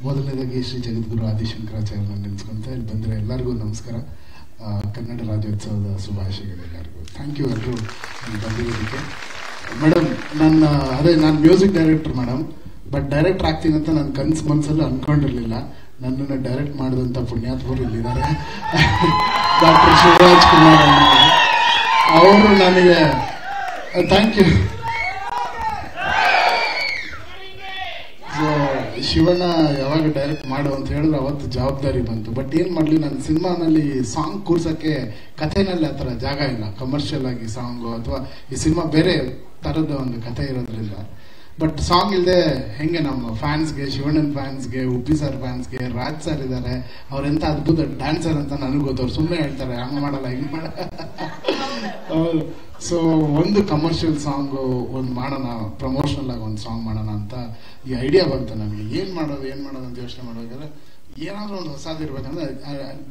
ಮೊದಲನೇದಾಗಿ ಶ್ರೀ ಜಗದ್ಗುರು ಆದಿಶಂಕರಾಚಾರ್ಯರನ್ನು ನೆನೆಸ್ಕೊಂತ ಇಲ್ಲಿ ಬಂದರೆ ಎಲ್ಲರಿಗೂ ನಮಸ್ಕಾರ. ಕನ್ನಡ ರಾಜ್ಯೋತ್ಸವದ ಶುಭಾಶಯಗಳು ಎಲ್ಲರಿಗೂ. ಥ್ಯಾಂಕ್ ಯು ಎಲ್ಲರೂ ಬಂದಿರೋದಕ್ಕೆ. ಮೇಡಮ್, ನಾನು music director madam. But director ಆಗ್ತೀನಿ ಅಂತ ನಾನು ಕನಸು ಮನಸ್ಸಲ್ಲೂ ಅಂದ್ಕೊಂಡಿರಲಿಲ್ಲ. ನನ್ನನ್ನು ಡೈರೆಕ್ಟ್ ಮಾಡಿದಂಥ ಪುಣ್ಯಾತ್ಮರು ಇಲ್ಲಿದ್ದಾರೆ. ಡಾಕ್ಟರ್ ಶಿವರಾಜ್ ಕುಮಾರ್ ಅವರು ನನಗೆ ಥ್ಯಾಂಕ್ ಯು. ಶಿವಣ್ಣ ಯಾವಾಗ ಡೈರೆಕ್ಟ್ ಮಾಡು ಅಂತ ಹೇಳಿದ್ರೆ ಅವತ್ತು ಜವಾಬ್ದಾರಿ ಬಂತು. ಬಟ್ ಏನ್ ಮಾಡ್ಲಿ, ನನ್ನ ಸಿನಿಮಾನಲ್ಲಿ ಸಾಂಗ್ ಕೂರ್ಸಕ್ಕೆ ಕಥೆನಲ್ಲಿ ಆ ಥರ ಜಾಗ ಇಲ್ಲ. ಕಮರ್ಷಿಯಲ್ ಆಗಿ ಸಾಂಗು ಅಥವಾ ಈ ಸಿನಿಮಾ ಬೇರೆ ತರದ ಒಂದು ಕಥೆ ಇರೋದ್ರಿಂದ. ಬಟ್ ಸಾಂಗ್ ಇಲ್ಲದೆ ಹೆಂಗೆ ನಮ್ಮ ಫ್ಯಾನ್ಸ್ಗೆ, ಶಿವಣ್ಣನ ಫ್ಯಾನ್ಸ್ಗೆ, ಉಪ್ಪಿ ಸರ್ ಫ್ಯಾನ್ಸ್ಗೆ, ರಾಜ್ ಸರ್ ಇದ್ದಾರೆ, ಅವ್ರೆಂತ ಅದ್ಭುತ ಡ್ಯಾನ್ಸರ್ ಅಂತ ನನಗೆ ಗೊತ್ತು. ಅವ್ರು ಸುಮ್ಮನೆ ಹೇಳ್ತಾರೆ ಹಂಗೆ ಮಾಡಲ್ಲ ಹಿಂಗೆ ಮಾಡ. ಸೊ ಒಂದು ಕಮರ್ಷಿಯಲ್ ಸಾಂಗ್ ಒಂದು ಮಾಡೋಣ, ಪ್ರಮೋಷನಲ್ ಆಗಿ ಒಂದು ಸಾಂಗ್ ಮಾಡೋಣ ಅಂತ ಈ ಐಡಿಯಾ ಬಂತು ನನಗೆ. ಏನ್ ಮಾಡೋದು ಅಂತ ಯೋಚನೆ ಮಾಡುವಾಗ ಏನಾದ್ರೂ ಒಂದು ಹೊಸದಿರ್ಬೇಕಂದ್ರೆ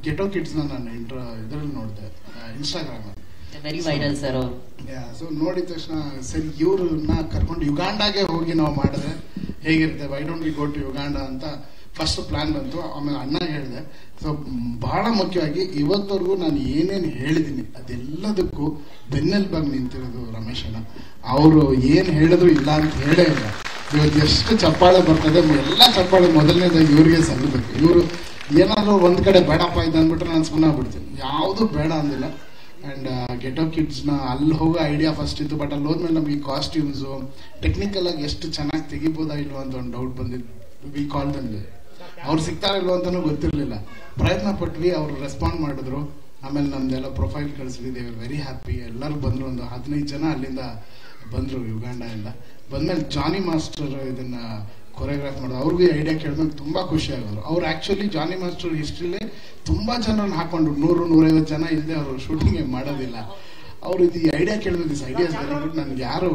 ಗೆಟೋ ಕಿಡ್ಸ್ ನಾನು ಇದರಲ್ಲಿ ನೋಡಿದೆ, ಇನ್ಸ್ಟಾಗ್ರಾಮ್ ಅಲ್ಲಿ. ವೆರಿ ವೈರಲ್ ಸರ್ ಅವರು. ಸೊ ನೋಡಿದ ತಕ್ಷಣ ಸರಿ ಇವ್ರನ್ನ ಕರ್ಕೊಂಡು ಯುಗಾಂಡಾಗೆ ಹೋಗಿ ನಾವು ಮಾಡಿದ್ರೆ ಹೇಗಿರುತ್ತೆ, why don't we go to Uganda ಅಂತ ಫಸ್ಟ್ ಪ್ಲಾನ್ ಬಂತು. ಆಮೇಲೆ ಅಣ್ಣ ಹೇಳಿದೆ. ಸೊ ಬಹಳ ಮುಖ್ಯವಾಗಿ ಇವತ್ತವರೆಗೂ ನಾನು ಏನೇನು ಹೇಳಿದ್ದೀನಿ ಅದೆಲ್ಲದಕ್ಕೂ ಬೆನ್ನೆಲುಬಾಗಿ ನಿಂತಿರೋದು ರಮೇಶ್ ಅಣ್ಣ. ಅವರು ಏನ್ ಹೇಳಿದ್ರು ಇಲ್ಲ ಅಂತ ಹೇಳೇ ಇಲ್ಲ. ಇವತ್ತು ಎಷ್ಟು ಚಪ್ಪಾಳೆ ಬರ್ತದೆ, ಎಲ್ಲ ಚಪ್ಪಾಳೆ ಮೊದಲನೇದಾಗಿ ಇವ್ರಿಗೆ ಸಲ್ಲಬೇಕು. ಇವರು ಏನಾದ್ರು ಒಂದ್ ಕಡೆ ಬೇಡಪ್ಪ ಇದು ಅಂದ್ಬಿಟ್ರೆ ನಾನು ಸುಮ್ಮನೆ ಆಗ್ಬಿಡ್ತೀನಿ. ಯಾವುದು ಬೇಡ ಅಂದಿಲ್ಲ. ಅಂಡ್ ಗೆಟೋ ಕಿಡ್ಸ್ ನ ಅಲ್ಲಿ ಹೋಗೋ ಐಡಿಯಾ ಫಸ್ಟ್ ಇತ್ತು. ಬಟ್ ಅಲ್ಲಿ ಹೋದ್ಮೇಲೆ ನಮಗೆ ಕಾಸ್ಟ್ಯೂಮ್ಸ್ ಟೆಕ್ನಿಕಲ್ ಆಗಿ ಎಷ್ಟು ಚೆನ್ನಾಗಿ ತೆಗಿಬೋದಾ ಇಲ್ವಾ ಅಂತ ಒಂದು ಡೌಟ್ ಬಂದಿದ್ದು. ವಿ ಕಾಲ್ ದಮ್. ಅವ್ರು ಸಿಗ್ತಾರ ಇಲ್ವ ಅಂತಾನು ಗೊತ್ತಿರ್ಲಿಲ್ಲ. ಪ್ರಯತ್ನ ಪಟ್ವಿ, ಅವ್ರು ರೆಸ್ಪಾಂಡ್ ಮಾಡಿದ್ರು. ಆಮೇಲೆ ನಮ್ದೆಲ್ಲ ಪ್ರೊಫೈಲ್ ಕಳಿಸಿದ್ವಿ. They very happy. ಎಲ್ಲರೂ ಬಂದ್ರು, ಒಂದು 15 ಜನ ಅಲ್ಲಿಂದ ಬಂದ್ರು ಯುಗಾಂಡ ಇಂದ. ಬಂದ್ಮೇಲೆ ಜಾನಿ ಮಾಸ್ಟರ್ ಇದನ್ನ ಕೊರಿಯೋಗ್ರಾಫ್ ಮಾಡಿದ್ರು. ಅವ್ರಿಗೂ ಐಡಿಯಾ ಕೇಳಿದ್ಮೇಲೆ ತುಂಬಾ ಖುಷಿ ಆಗೋರು. ಅವ್ರು ಆಕ್ಚುಲಿ ಜಾನಿ ಮಾಸ್ಟರ್ ಹಿಸ್ಟ್ರಿಲೇ ತುಂಬಾ ಜನರನ್ನ ಹಾಕೊಂಡು 100-150 ಜನ ಇಲ್ಲದೆ ಅವರು ಶೂಟಿಂಗ್ ಮಾಡೋದಿಲ್ಲ. ಅವ್ರು ಇದು ಐಡಿಯಾ ಕೇಳಿದ್ರು, ದಿಸ್ ಐಡಿಯಾಸ್ ವೆರಿ ಗುಡ್, ನನ್ಗೆ ಯಾರು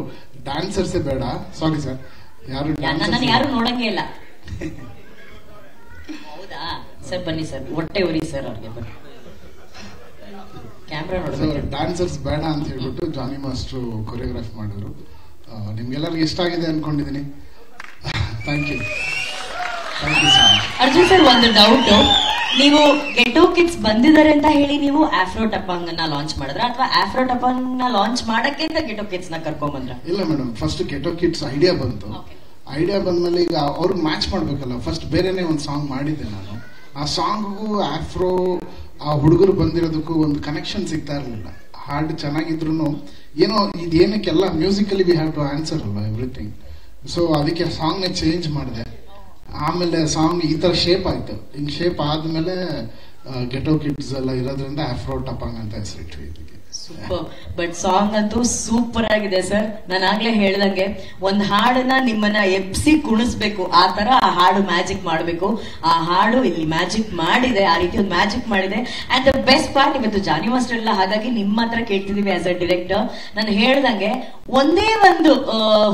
ಡ್ಯಾನ್ಸರ್ಸೇ ಬೇಡ, ಸಾರಿ ಸರ್, ಯಾರು ನೋಡಂಗೇ ಇಲ್ಲ. ಹೌದಾ ಸರ್, ಬನ್ನಿ ಸರ್, ಹೊಟ್ಟೆ ಉರಿ ಸರ್ ಅವ್ರಿಗೆ ಕ್ಯಾಮ್ರಾ ನೋಡಿ. ಡ್ಯಾನ್ಸರ್ಸ್ ಬೇಡ ಅಂತ ಹೇಳ್ಬಿಟ್ಟು ಜಾನಿ ಮಾಸ್ಟರ್ ಕೊರಿಯೋಗ್ರಾಫ್ ಮಾಡಿದ್ರು. ನಿಮ್ಗೆಲ್ಲರಿಗೂ ಇಷ್ಟ ಆಗಿದೆ ಅನ್ಕೊಂಡಿದೀನಿ. Thank you sir. Arjun sir, ಒಂದು ಡೌಟ್. ನೀವು ಗೆಟೋ ಕಿಡ್ಸ್ ಬಂದಿದ್ದಾರೆ ಅಂತ ಹೇಳಿ ನೀವು ಆಫ್ರೋ ಟಪಾಂಗ್ ನ ಲಾಂಚ್ ಮಾಡಿದ್ರ ಅಥವಾ ಆಫ್ರೋ ಟಪಾಂಗ್ ನ ಲಾಂಚ್ ಮಾಡಕ್ಕೆ ಅಂತ ಗೆಟೋ ಕಿಡ್ಸ್ ನ ಕರ್ಕೊಂಡ್ ಬಂದ್ರ? ಇಲ್ಲ ಮೇಡಮ್, ಫಸ್ಟ್ ಗೆಟೋ ಕಿಡ್ಸ್ ಐಡಿಯಾ ಬಂತು. ಐಡಿಯಾ ಬಂದ್ಮೇಲೆ ಈಗ ಅವ್ರಿಗೆ ಮ್ಯಾಚ್ ಮಾಡ್ಬೇಕಲ್ಲ. ಫಸ್ಟ್ ಬೇರೆನೆ ಒಂದು ಸಾಂಗ್ ಮಾಡಿದ್ದೆ ನಾನು. ಆ ಸಾಂಗ್ಗೂ ಆಫ್ರೋ ಆ ಹುಡುಗರು ಬಂದಿರೋದಕ್ಕೂ ಒಂದು ಕನೆಕ್ಷನ್ ಸಿಗ್ತಾ ಇರಲಿಲ್ಲ. ಹಾಡು ಚೆನ್ನಾಗಿದ್ರು ಏನೋ ಇದೇನಕ್ಕೆಲ್ಲ musically we have to answer ಅಲ್ವಾ ಎವ್ರಿಥಿಂಗ್. ಸೊ ಅದಕ್ಕೆ ಸಾಂಗ್ ನ ಚೇಂಜ್ ಮಾಡಿದೆ. ಆಮೇಲೆ ಸಾಂಗ್ ಈ ತರ ಶೇಪ್ ಆಯ್ತು. ಹಿಂಗ್ ಶೇಪ್ ಆದ್ಮೇಲೆ ಗೆಟೋ ಕಿಡ್ಸ್ ಎಲ್ಲ ಇರೋದ್ರಿಂದ ಆಫ್ರೋ ಟಪಾಂಗ್ ಅಂತ ಹೆಸರಿಟ್ವಿ ಇದಕ್ಕೆ. ಸೂಪರ್. ಬಟ್ ಸಾಂಗ್ ಅಂತೂ ಸೂಪರ್ ಆಗಿದೆ ಸರ್. ನಾನು ಆಗ್ಲೇ ಹೇಳ್ದಂಗೆ ಒಂದ್ ಹಾಡನ್ನ ನಿಮ್ಮನ್ನ ಎಬ್ಸಿ ಕುಣಿಸ್ಬೇಕು, ಆ ತರ ಆ ಹಾಡು ಮ್ಯಾಜಿಕ್ ಮಾಡ್ಬೇಕು. ಆ ಹಾಡು ಇಲ್ಲಿ ಮ್ಯಾಜಿಕ್ ಮಾಡಿದೆ, ಆ ರೀತಿ ಒಂದು ಮ್ಯಾಜಿಕ್ ಮಾಡಿದೆ. ಅಂಡ್ ದ ಬೆಸ್ಟ್ ಪಾರ್ಟ್, ಇವತ್ತು ಜಾನಿ ಮಾಸ್ಟರ್ ಎಲ್ಲ, ಹಾಗಾಗಿ ನಿಮ್ಮ ಹತ್ರ ಕೇಳ್ತಿದೀವಿ ಆಸ್ ಅ ಡೈರೆಕ್ಟರ್. ನಾನು ಹೇಳ್ದಂಗೆ ಒಂದೇ ಒಂದು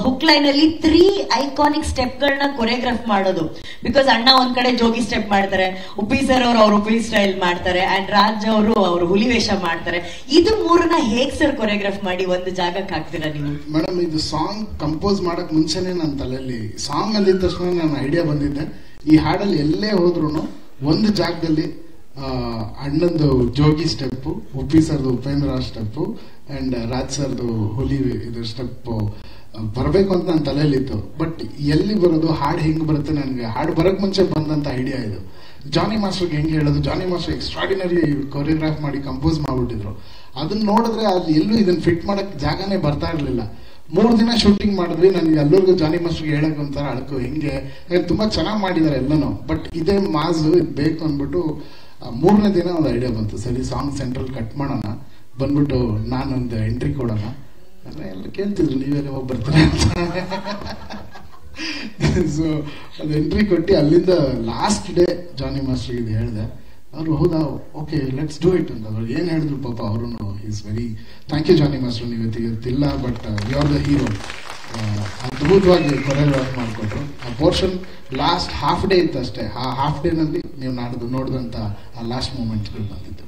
ಹುಕ್ ಲೈನ್ ಅಲ್ಲಿ 3 ಐಕಾನಿಕ್ ಸ್ಟೆಪ್ ಗಳನ್ನ ಕೊರಿಯೋಗ್ರಾಫ್ ಮಾಡೋದು. ಬಿಕಾಸ್ ಅಣ್ಣ ಒಂದ್ ಕಡೆ ಜೋಗಿ ಸ್ಟೆಪ್ ಮಾಡ್ತಾರೆ, ಉಪ್ಪಿ ಸರ್ ಅವ್ರ ಉಪ್ಪಿ ಸ್ಟೈಲ್ ಮಾಡ್ತಾರೆ, ಅಂಡ್ ರಾಜ್ ಅವರು ಹುಲಿ ವೇಷ ಮಾಡ್ತಾರೆ. ಇದು ಮೂರನ್ನ ಹೇಗ್ ಸರ್ ಕೊರಿಯೋಗ್ರಾಫ್ ಮಾಡಿ ಒಂದು ಜಾಗಕ್ಕೆ ಹಾಕ್ತೀರಾ ನೀವು? ಮೇಡಮ್, ಇದು ಸಾಂಗ್ ಕಂಪೋಸ್ ಮಾಡಕ್ ಮುಂಚೆನೆ ನನ್ನ ತಲೆಯಲ್ಲಿ ಸಾಂಗ್ ಅಂದಿದ ತಕ್ಷಣ ನನ್ನ ಐಡಿಯಾ ಬಂದಿದ್ದೆ. ಈ ಹಾಡಲ್ಲಿ ಎಲ್ಲೇ ಹೋದ್ರು ಒಂದು ಜಾಗದಲ್ಲಿ ಅಣ್ಣಂದು ಜೋಗಿ ಸ್ಟೆಪ್, ಉಪ್ಪಿ ಸರ್ದು ಉಪೇಂದ್ರ ಸ್ಟೆಪ್ ಅಂಡ್ ರಾಜ್ ಸರ್ದು ಹುಲಿ ಇದು ಸ್ಟೆಪ್ ಬರಬೇಕು ಅಂತ ನನ್ನ ತಲೆಯಲ್ಲಿತ್ತು. ಬಟ್ ಎಲ್ಲಿ ಬರೋದು, ಹಾಡು ಹೆಂಗ್ ಬರುತ್ತೆ, ನನಗೆ ಹಾಡು ಬರಕ್ ಮುಂಚೆ ಬಂದಂತ ಐಡಿಯಾ ಇದು. ಜಾನಿ ಮಾಸ್ಟರ್ಗೆ ಹೆಂಗ್ ಹೇಳೋದು, ಜಾನಿ ಮಾಸ್ಟರ್ ಎಕ್ಸ್ಟ್ರಾಡಿನರಿ ಕೊರಿಯೋಗ್ರಾಫ್ ಮಾಡಿ ಕಂಪೋಸ್ ಮಾಡ್ಬಿಟ್ಟಿದ್ರು. ಅದನ್ನ ನೋಡಿದ್ರೆ ಅದು ಎಲ್ಲೂ ಇದನ್ನ ಫಿಟ್ ಮಾಡಕ್ ಜಾಗನೇ ಬರ್ತಾ ಇರ್ಲಿಲ್ಲ. 3 ದಿನ ಶೂಟಿಂಗ್ ಮಾಡಿದ್ವಿ. ನನಗೆ ಎಲ್ಲರಿಗೂ ಜಾನಿ ಮಾಸ್ಟರ್ಗೆ ಹೇಳಕ್ ಒಂಥರ ಅಳಕು, ಹೆಂಗೆ ತುಂಬಾ ಚೆನ್ನಾಗಿ ಮಾಡಿದ್ದಾರೆ ಎಲ್ಲನೂ. ಬಟ್ ಇದೇ ಮಾಸು ಇದು ಬೇಕು ಅಂದ್ಬಿಟ್ಟು 3ನೇ ದಿನ ಒಂದು ಐಡಿಯಾ ಬಂತು. ಸರಿ, ಸಾಂಗ್ ಸೆಂಟ್ರಲ್ ಕಟ್ ಮಾಡೋಣ, ಬಂದ್ಬಿಟ್ಟು ನಾನೊಂದು ಎಂಟ್ರಿ ಕೊಡೋಣ ಅಂದ್ರೆ ಎಲ್ಲ ಕೇಳ್ತಿದ್ರು ನೀವೆಲ್ಲ ಹೋಗಿ ಬರ್ತೀರ ಅಂತ. ಸೊ ಅದು ಎಂಟ್ರಿ ಕೊಟ್ಟು ಅಲ್ಲಿಂದ ಲಾಸ್ಟ್ ಡೇ ಜಾನಿ ಮಾಸ್ಟರ್ ಇದು ಹೇಳಿದೆ. ಅವರು ಹೌದಾ, ಓಕೆ ಲೆಟ್ಸ್ ಡೂ ಇಟ್ ಅಂತ. ಅವ್ರು ಏನ್ ಹೇಳಿದ್ರು ಪಾಪ ಅವರು is very thank you Jani master, ನೀವು ಇವತ್ತಿಲ್ಲ but you are the hero. ಅದ್ಭುತವಾಗಿ ಕೊರಿಯೋಗ್ರಾಫ್ ಮಾಡಿಕೊಟ್ರು. ಆ ಪೋರ್ಷನ್ ಲಾಸ್ಟ್ ಹಾಫ್ ಡೇ ಇತ್ತು ಅಷ್ಟೇ. ಆ ಹಾಫ್ ಡೇ ನಲ್ಲಿ ನೀವು ನಾಡ್ದು ನೋಡಿದಂತ ಆ ಲಾಸ್ಟ್ ಮೂಮೆಂಟ್ಸ್ಗಳು ಬಂದಿದ್ದು.